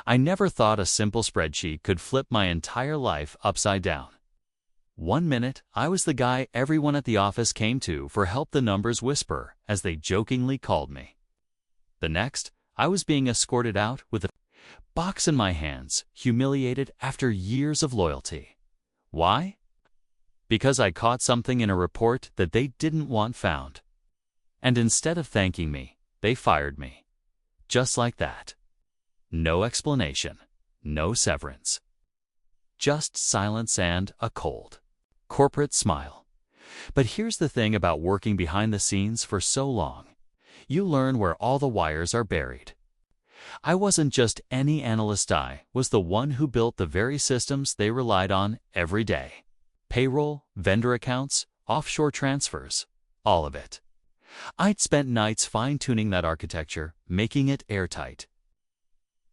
I never thought a simple spreadsheet could flip my entire life upside down. One minute, I was the guy everyone at the office came to for help the numbers whisper, as they jokingly called me. The next, I was being escorted out with a box in my hands, humiliated after years of loyalty. Why? Because I caught something in a report that they didn't want found. And instead of thanking me, they fired me. Just like that. No explanation, no severance. Just silence and a cold, corporate smile. But here's the thing about working behind the scenes for so long. You learn where all the wires are buried. I wasn't just any analyst, I was the one who built the very systems they relied on every day. Payroll, vendor accounts, offshore transfers, all of it. I'd spent nights fine-tuning that architecture, making it airtight.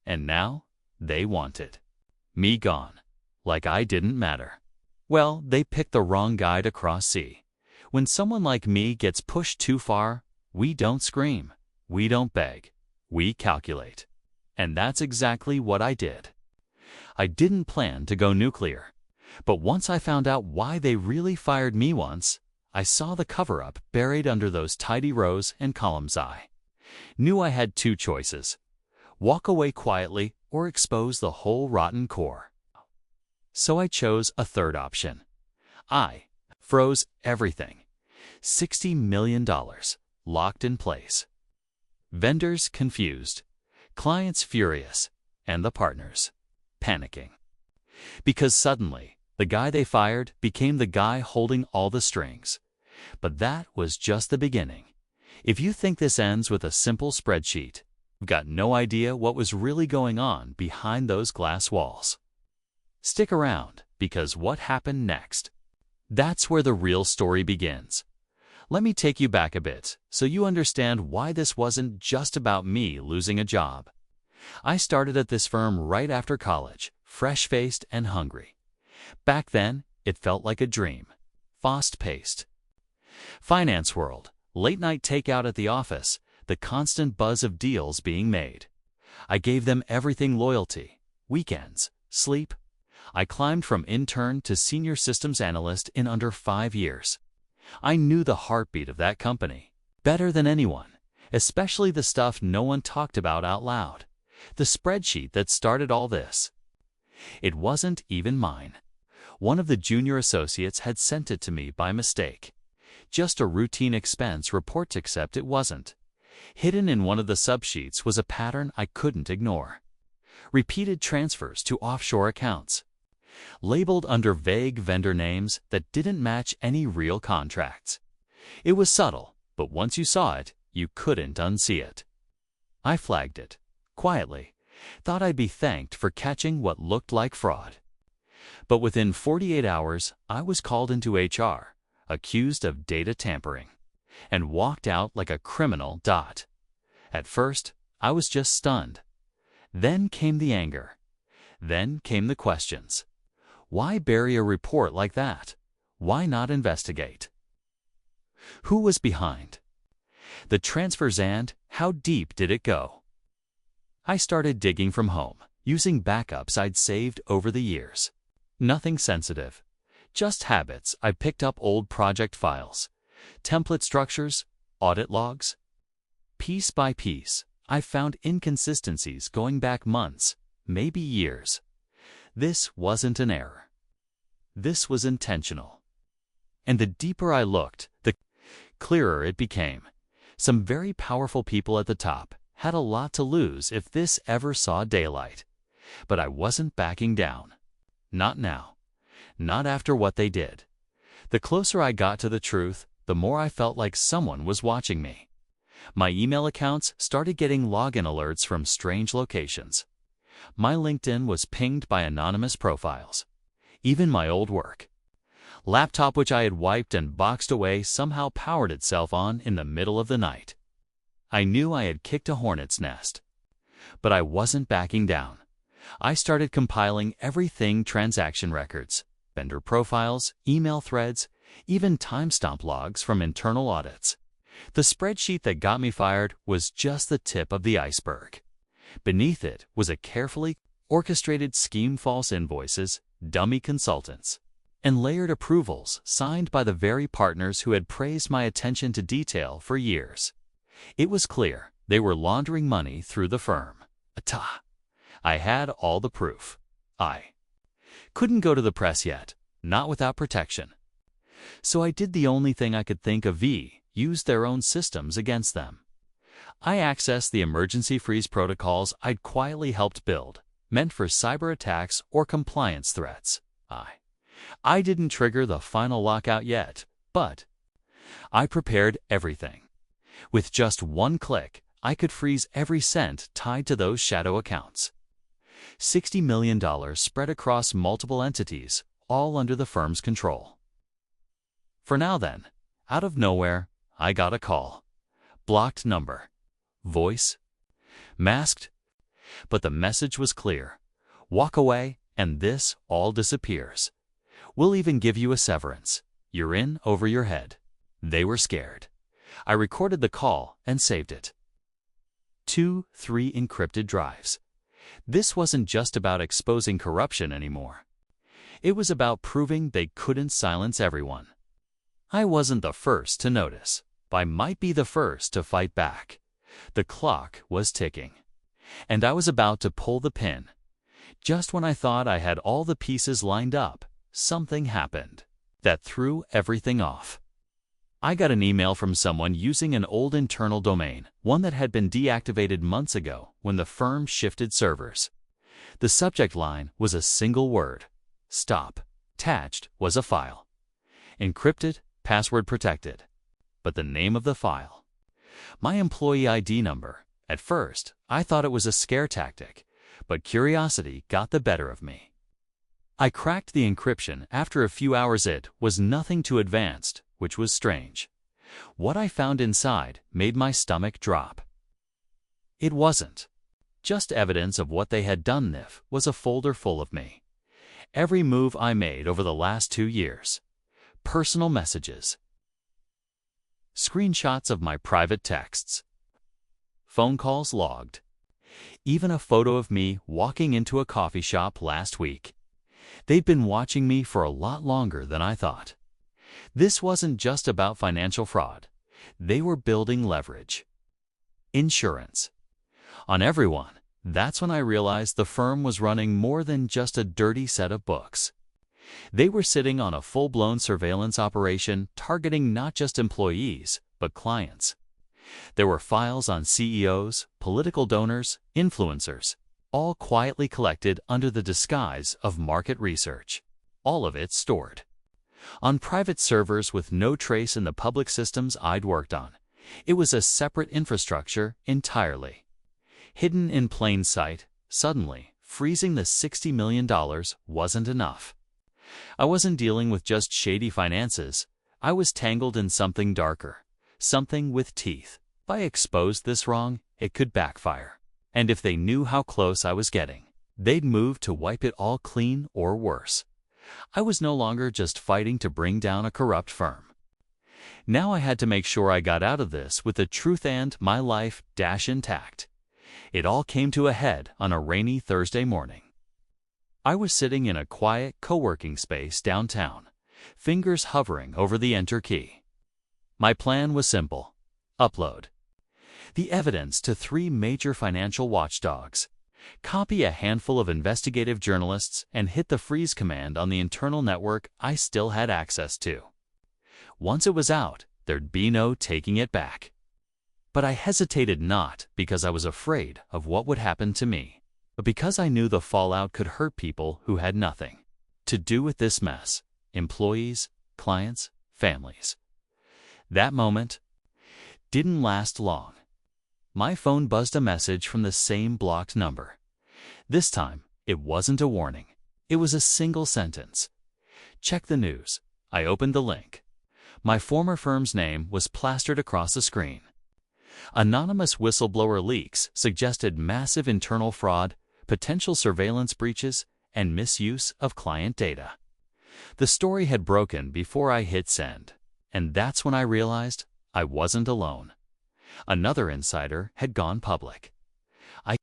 And now, they wanted me gone, like I didn't matter. Well, they picked the wrong guy to cross sea. When someone like me gets pushed too far, we don't scream, we don't beg, we calculate. And that's exactly what I did. I didn't plan to go nuclear. But once I found out why they really fired me once, I saw the cover-up buried under those tidy rows and columns. I knew I had two choices: walk away quietly or expose the whole rotten core. So I chose a third option. I froze everything. $60 million locked in place. Vendors confused, clients furious, and the partners panicking. Because suddenly, the guy they fired became the guy holding all the strings. But that was just the beginning. If you think this ends with a simple spreadsheet, you've got no idea what was really going on behind those glass walls. Stick around, because what happened next? That's where the real story begins. Let me take you back a bit, so you understand why this wasn't just about me losing a job. I started at this firm right after college, fresh-faced and hungry. Back then, it felt like a dream. Fast-paced. Finance world, late-night takeout at the office, the constant buzz of deals being made. I gave them everything: loyalty, weekends, sleep. I climbed from intern to senior systems analyst in under 5 years. I knew the heartbeat of that company better than anyone, especially the stuff no one talked about out loud. The spreadsheet that started all this. It wasn't even mine. One of the junior associates had sent it to me by mistake. Just a routine expense report, except it wasn't. Hidden in one of the subsheets was a pattern I couldn't ignore. Repeated transfers to offshore accounts, labeled under vague vendor names that didn't match any real contracts. It was subtle, but once you saw it, you couldn't unsee it. I flagged it, quietly, thought I'd be thanked for catching what looked like fraud. But within 48 hours, I was called into HR, accused of data tampering, and walked out like a criminal. At first, I was just stunned. Then came the anger. Then came the questions. Why bury a report like that? Why not investigate? Who was behind the transfers, and how deep did it go? I started digging from home, using backups I'd saved over the years. Nothing sensitive, just habits I picked up: old project files, template structures, audit logs. Piece by piece, I found inconsistencies going back months, maybe years. This wasn't an error. This was intentional. And the deeper I looked, the clearer it became. Some very powerful people at the top had a lot to lose if this ever saw daylight. But I wasn't backing down. Not now. Not after what they did. The closer I got to the truth, the more I felt like someone was watching me. My email accounts started getting login alerts from strange locations. My LinkedIn was pinged by anonymous profiles. Even my old work laptop, which I had wiped and boxed away, somehow powered itself on in the middle of the night. I knew I had kicked a hornet's nest. But I wasn't backing down. I started compiling everything: transaction records, vendor profiles, email threads, even timestamp logs from internal audits. The spreadsheet that got me fired was just the tip of the iceberg. Beneath it was a carefully orchestrated scheme: false invoices, dummy consultants, and layered approvals signed by the very partners who had praised my attention to detail for years. It was clear they were laundering money through the firm. I had all the proof. I couldn't go to the press yet, not without protection. So I did the only thing I could think of: used their own systems against them. I accessed the emergency freeze protocols I'd quietly helped build, meant for cyber attacks or compliance threats. I didn't trigger the final lockout yet, but I prepared everything. With just one click, I could freeze every cent tied to those shadow accounts. $60 million spread across multiple entities, all under the firm's control. For now then, out of nowhere, I got a call. Blocked number. Voice. Masked. But the message was clear. Walk away, and this all disappears. We'll even give you a severance. You're in over your head. They were scared. I recorded the call and saved it. 3 encrypted drives. This wasn't just about exposing corruption anymore. It was about proving they couldn't silence everyone. I wasn't the first to notice, but I might be the first to fight back. The clock was ticking, and I was about to pull the pin. Just when I thought I had all the pieces lined up, something happened that threw everything off. I got an email from someone using an old internal domain, one that had been deactivated months ago when the firm shifted servers. The subject line was a single word: stop. Attached was a file. Encrypted, password protected. But the name of the file. My employee ID number. At first, I thought it was a scare tactic, but curiosity got the better of me. I cracked the encryption after a few hours. It was nothing too advanced, which was strange. What I found inside made my stomach drop. It wasn't just evidence of what they had done. It was a folder full of me. Every move I made over the last 2 years. Personal messages. Screenshots of my private texts. Phone calls logged. Even a photo of me walking into a coffee shop last week. They'd been watching me for a lot longer than I thought. This wasn't just about financial fraud. They were building leverage. Insurance. On everyone. That's when I realized the firm was running more than just a dirty set of books. They were sitting on a full-blown surveillance operation targeting not just employees, but clients. There were files on CEOs, political donors, influencers, all quietly collected under the disguise of market research. All of it stored on private servers with no trace in the public systems I'd worked on. It was a separate infrastructure entirely. Hidden in plain sight. Suddenly, freezing the $60 million wasn't enough. I wasn't dealing with just shady finances. I was tangled in something darker, something with teeth. If I exposed this wrong, it could backfire. And if they knew how close I was getting, they'd move to wipe it all clean or worse. I was no longer just fighting to bring down a corrupt firm. Now I had to make sure I got out of this with the truth and my life intact. It all came to a head on a rainy Thursday morning. I was sitting in a quiet co-working space downtown, fingers hovering over the enter key. My plan was simple: upload the evidence to 3 major financial watchdogs, copy a handful of investigative journalists, and hit the freeze command on the internal network I still had access to. Once it was out, there'd be no taking it back. But I hesitated, not because I was afraid of what would happen to me, but because I knew the fallout could hurt people who had nothing to do with this mess: employees, clients, families. That moment didn't last long. My phone buzzed a message from the same blocked number. This time, it wasn't a warning. It was a single sentence. Check the news. I opened the link. My former firm's name was plastered across the screen. Anonymous whistleblower leaks suggested massive internal fraud, potential surveillance breaches, and misuse of client data. The story had broken before I hit send, and that's when I realized I wasn't alone. Another insider had gone public. I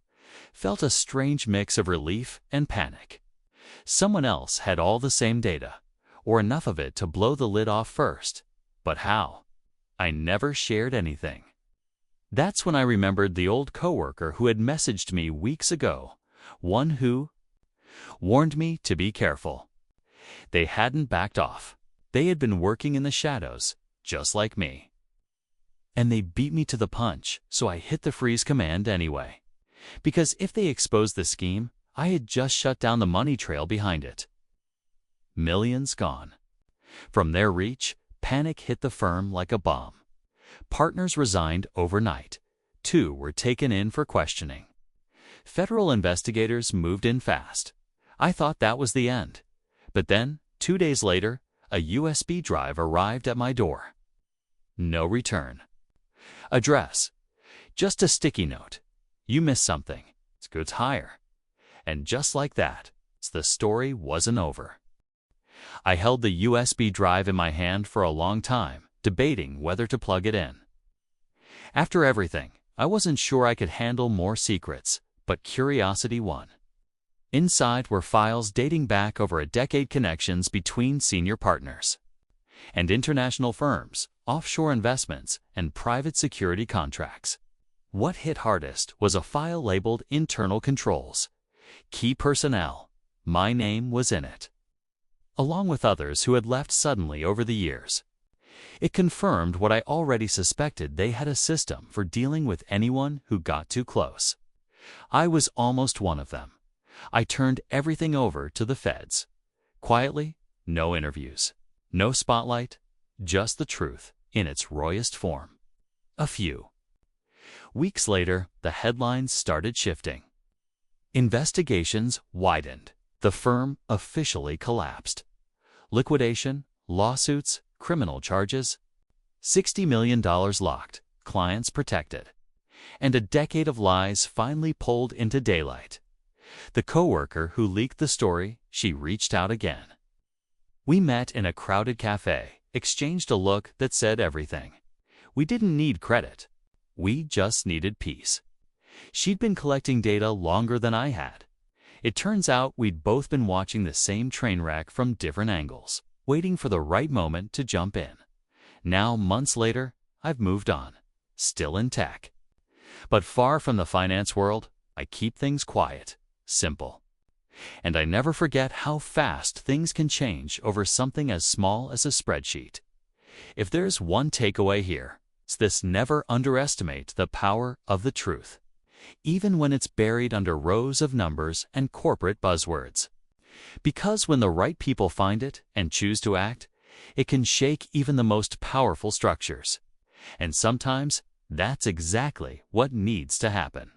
felt a strange mix of relief and panic. Someone else had all the same data, or enough of it to blow the lid off first. But how? I never shared anything. That's when I remembered the old coworker who had messaged me weeks ago, one who warned me to be careful. They hadn't backed off. They had been working in the shadows, just like me. And they beat me to the punch, so I hit the freeze command anyway. Because if they exposed the scheme, I had just shut down the money trail behind it. Millions gone. From their reach, panic hit the firm like a bomb. Partners resigned overnight. 2 were taken in for questioning. Federal investigators moved in fast. I thought that was the end. But then, 2 days later, a USB drive arrived at my door. No return. Address: just a sticky note. You missed something. Scoot's higher. And just like that, the story wasn't over. I held the USB drive in my hand for a long time, debating whether to plug it in. After everything, I wasn't sure I could handle more secrets, but curiosity won. Inside were files dating back over a decade, connections between senior partners and international firms, offshore investments, and private security contracts. What hit hardest was a file labeled Internal Controls. Key personnel. My name was in it, along with others who had left suddenly over the years. It confirmed what I already suspected: they had a system for dealing with anyone who got too close. I was almost one of them. I turned everything over to the feds. Quietly, no interviews, no spotlight, just the truth in its rawest form. A few weeks later, the headlines started shifting. Investigations widened. The firm officially collapsed. Liquidation, lawsuits, criminal charges, $60 million locked, clients protected. And a decade of lies finally pulled into daylight. The coworker who leaked the story, she reached out again. We met in a crowded cafe, exchanged a look that said everything. We didn't need credit. We just needed peace. She'd been collecting data longer than I had. It turns out we'd both been watching the same train wreck from different angles, waiting for the right moment to jump in. Now, months later, I've moved on, still in tech. But far from the finance world, I keep things quiet, simple. And I never forget how fast things can change over something as small as a spreadsheet. If there's one takeaway here, it's this: never underestimate the power of the truth, even when it's buried under rows of numbers and corporate buzzwords. Because when the right people find it and choose to act, it can shake even the most powerful structures. And sometimes that's exactly what needs to happen.